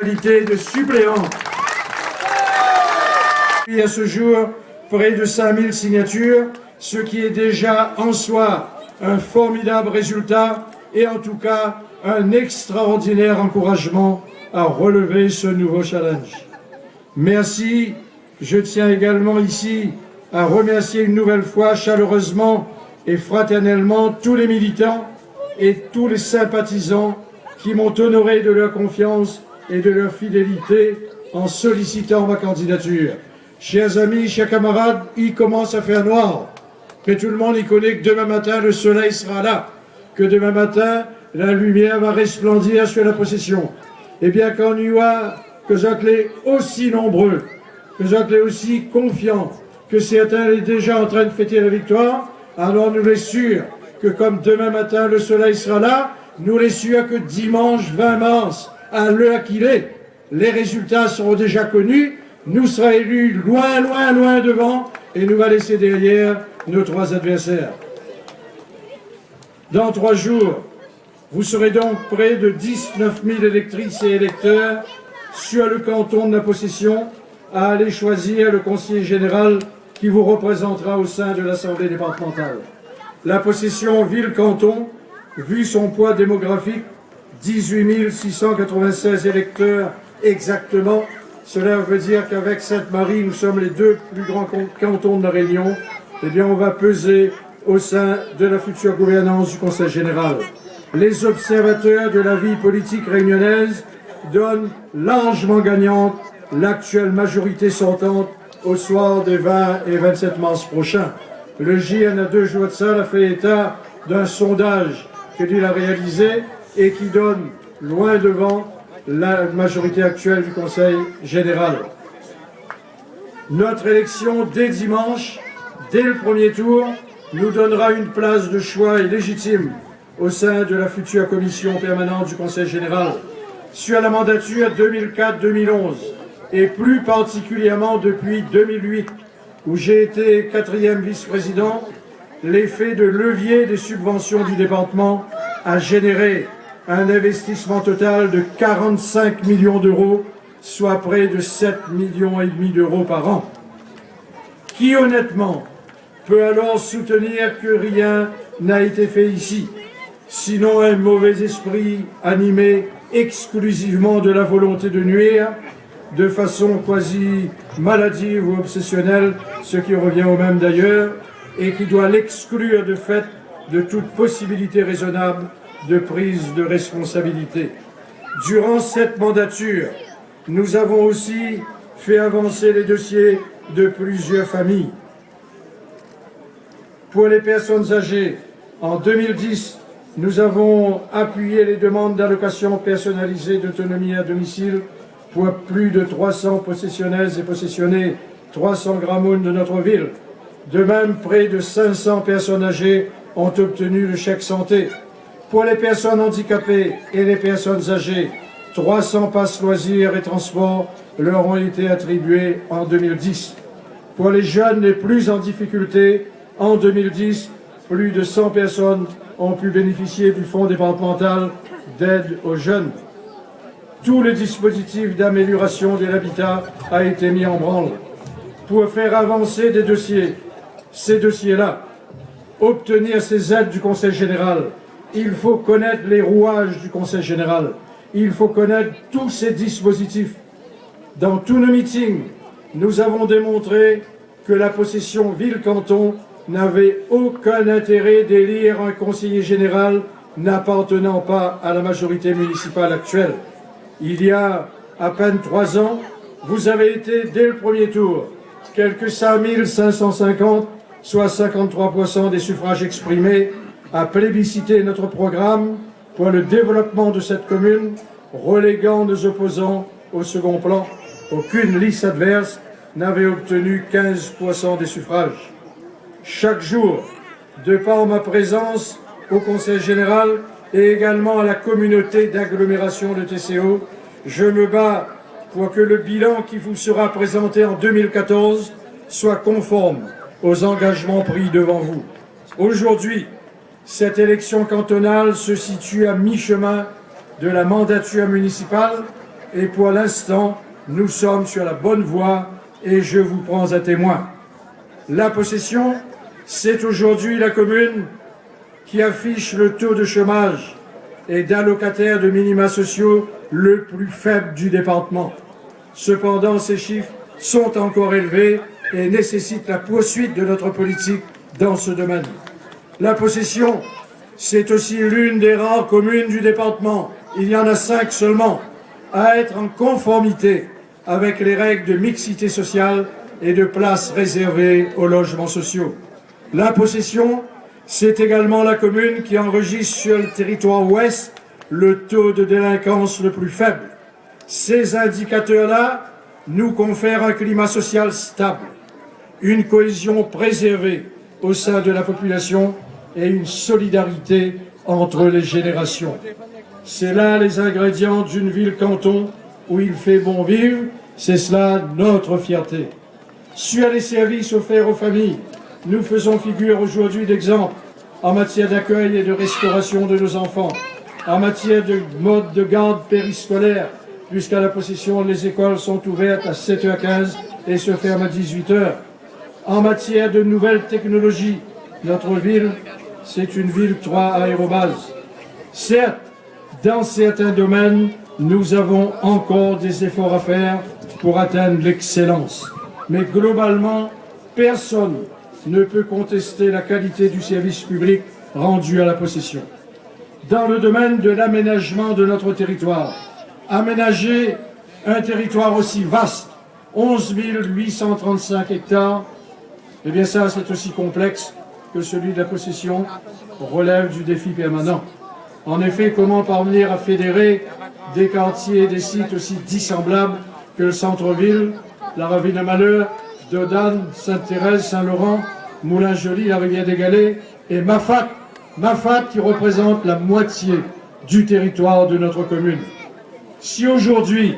De suppléants. Et à ce jour, près de 5000 signatures, ce qui est déjà en soi un formidable résultat et en tout cas un extraordinaire encouragement à relever ce nouveau challenge. Merci. Je tiens également ici à remercier une nouvelle fois chaleureusement et fraternellement tous les militants et tous les sympathisants qui m'ont honoré de leur confiance et de leur fidélité en sollicitant ma candidature. Chers amis, chers camarades, il commence à faire noir. Mais tout le monde y connaît que demain matin, le soleil sera là. Que demain matin, la lumière va resplendir sur la possession. Eh bien, quand nous que vous êtes aussi nombreux, que vous êtes aussi confiants, que certains sont déjà en train de fêter la victoire, alors nous les sûrs que comme demain matin, le soleil sera là, nous les sûrs que dimanche 20 mars, à l'heure qu'il est, les résultats seront déjà connus, nous serons élus loin, loin, loin devant et nous va laisser derrière nos 3 adversaires. Dans 3 jours, vous serez donc près de 19 000 électrices et électeurs sur le canton de la Possession à aller choisir le conseiller général qui vous représentera au sein de l'Assemblée départementale. La Possession ville-canton, vu son poids démographique, 18 696 électeurs exactement. Cela veut dire qu'avec Sainte-Marie, nous sommes les 2 plus grands cantons de la Réunion. Eh bien, on va peser au sein de la future gouvernance du Conseil général. Les observateurs de la vie politique réunionnaise donnent largement gagnante l'actuelle majorité sortante au soir des 20 et 27 mars prochains. Le JN, à 2 jours de ça, a fait état d'un sondage qu'il a réalisé et qui donne loin devant la majorité actuelle du Conseil général. Notre élection dès dimanche, dès le premier tour, nous donnera une place de choix légitime au sein de la future commission permanente du Conseil général sur la mandature 2004-2011 et plus particulièrement depuis 2008 où j'ai été 4e vice-président. L'effet de levier des subventions du département a généré un investissement total de 45 millions d'euros, soit près de 7,5 millions d'euros par an. Qui honnêtement peut alors soutenir que rien n'a été fait ici, sinon un mauvais esprit animé exclusivement de la volonté de nuire, de façon quasi maladive ou obsessionnelle, ce qui revient au même d'ailleurs, et qui doit l'exclure de fait de toute possibilité raisonnable de prise de responsabilité. Durant cette mandature, nous avons aussi fait avancer les dossiers de plusieurs familles. Pour les personnes âgées, en 2010, nous avons appuyé les demandes d'allocation personnalisée d'autonomie à domicile pour plus de 300 possessionnaises et possessionnés, 300 grammones de notre ville. De même, près de 500 personnes âgées ont obtenu le chèque santé. Pour les personnes handicapées et les personnes âgées, 300 passes loisirs et transports leur ont été attribués en 2010. Pour les jeunes les plus en difficulté, en 2010, plus de 100 personnes ont pu bénéficier du Fonds départemental d'aide aux jeunes. Tout le dispositif d'amélioration de l'habitat a été mis en branle pour faire avancer des dossiers. Ces dossiers-là, obtenir ces aides du Conseil général, il faut connaître les rouages du Conseil général. Il faut connaître tous ces dispositifs. Dans tous nos meetings, nous avons démontré que la possession ville-canton n'avait aucun intérêt d'élire un conseiller général n'appartenant pas à la majorité municipale actuelle. Il y a à peine 3 ans, vous avez été, dès le premier tour, quelques 5550, soit 53% des suffrages exprimés, à plébisciter notre programme pour le développement de cette commune, reléguant nos opposants au second plan. Aucune liste adverse n'avait obtenu 15% des suffrages. Chaque jour, de par ma présence au Conseil général et également à la communauté d'agglomération de TCO, je me bats pour que le bilan qui vous sera présenté en 2014 soit conforme aux engagements pris devant vous. Aujourd'hui, cette élection cantonale se situe à mi-chemin de la mandature municipale et pour l'instant, nous sommes sur la bonne voie et je vous prends à témoin. La Possession, c'est aujourd'hui la commune qui affiche le taux de chômage et d'allocataires de minima sociaux le plus faible du département. Cependant, ces chiffres sont encore élevés et nécessitent la poursuite de notre politique dans ce domaine. La Possession, c'est aussi l'une des rares communes du département, il y en a 5 seulement, à être en conformité avec les règles de mixité sociale et de places réservées aux logements sociaux. La Possession, c'est également la commune qui enregistre sur le territoire ouest le taux de délinquance le plus faible. Ces indicateurs-là nous confèrent un climat social stable, une cohésion préservée au sein de la population et une solidarité entre les générations. C'est là les ingrédients d'une ville-canton où il fait bon vivre, c'est cela notre fierté. Sur les services offerts aux familles, nous faisons figure aujourd'hui d'exemple en matière d'accueil et de restauration de nos enfants, en matière de mode de garde périscolaire, puisqu'à la Possession, les écoles sont ouvertes à 7h15 et se ferment à 18h. En matière de nouvelles technologies, notre ville, c'est une ville 3 aérobases. Certes, dans certains domaines, nous avons encore des efforts à faire pour atteindre l'excellence. Mais globalement, personne ne peut contester la qualité du service public rendu à la Possession. Dans le domaine de l'aménagement de notre territoire, aménager un territoire aussi vaste, 11 835 hectares, eh bien ça c'est aussi complexe que celui de la Possession, relève du défi permanent. En effet, comment parvenir à fédérer des quartiers et des sites aussi dissemblables que le centre-ville, la Ravine à Malheur, Dodane, Sainte-Thérèse, Saint-Laurent, Moulins-Joly, la rivière des Galets et Mafate qui représente la moitié du territoire de notre commune. Si aujourd'hui,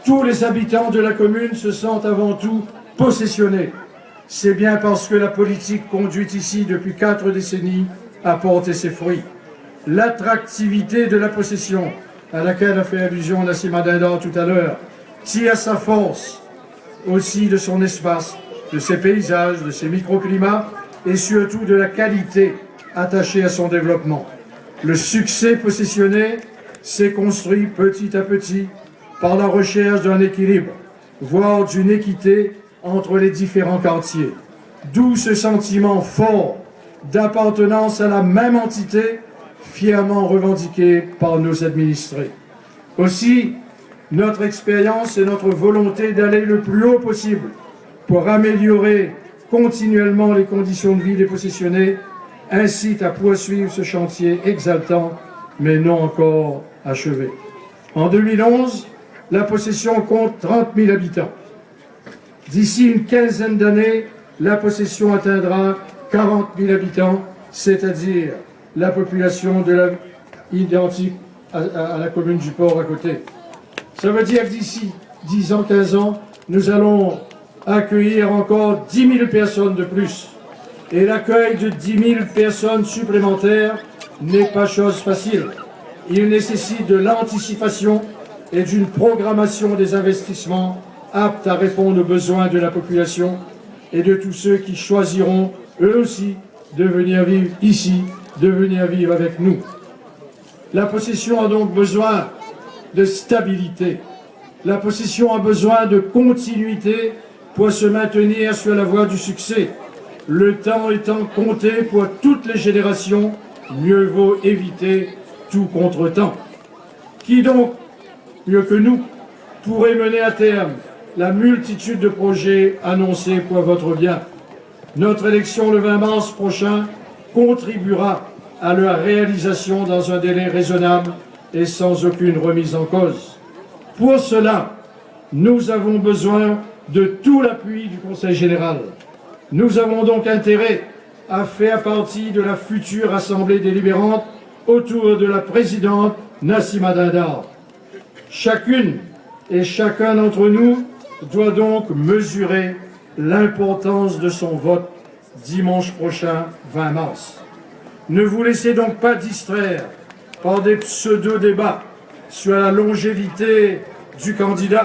tous les habitants de la commune se sentent avant tout possessionnés, c'est bien parce que la politique conduite ici depuis 4 décennies a porté ses fruits. L'attractivité de la Possession, à laquelle a fait allusion Nassima Dindar tout à l'heure, tire sa force aussi de son espace, de ses paysages, de ses microclimats et surtout de la qualité attachée à son développement. Le succès possessionné s'est construit petit à petit par la recherche d'un équilibre, voire d'une équité entre les différents quartiers. D'où ce sentiment fort d'appartenance à la même entité, fièrement revendiqué par nos administrés. Aussi, notre expérience et notre volonté d'aller le plus haut possible pour améliorer continuellement les conditions de vie des possessionnés incitent à poursuivre ce chantier exaltant, mais non encore achevé. En 2011, la Possession compte 30 000 habitants. D'ici une quinzaine d'années, la Possession atteindra 40 000 habitants, c'est-à-dire la population identique à la commune du Port à côté. Ça veut dire que d'ici 10 ans, 15 ans, nous allons accueillir encore 10 000 personnes de plus. Et l'accueil de 10 000 personnes supplémentaires n'est pas chose facile. Il nécessite de l'anticipation et d'une programmation des investissements aptes à répondre aux besoins de la population et de tous ceux qui choisiront, eux aussi, de venir vivre ici, de venir vivre avec nous. La Possession a donc besoin de stabilité. La Possession a besoin de continuité pour se maintenir sur la voie du succès. Le temps étant compté pour toutes les générations, mieux vaut éviter tout contretemps. Qui donc, mieux que nous, pourrait mener à terme la multitude de projets annoncés pour votre bien? Notre élection le 20 mars prochain contribuera à leur réalisation dans un délai raisonnable et sans aucune remise en cause. Pour cela, nous avons besoin de tout l'appui du Conseil général. Nous avons donc intérêt à faire partie de la future Assemblée délibérante autour de la présidente Nassima Dindar. Chacune et chacun d'entre nous doit donc mesurer l'importance de son vote dimanche prochain, 20 mars. Ne vous laissez donc pas distraire par des pseudo-débats sur la longévité du candidat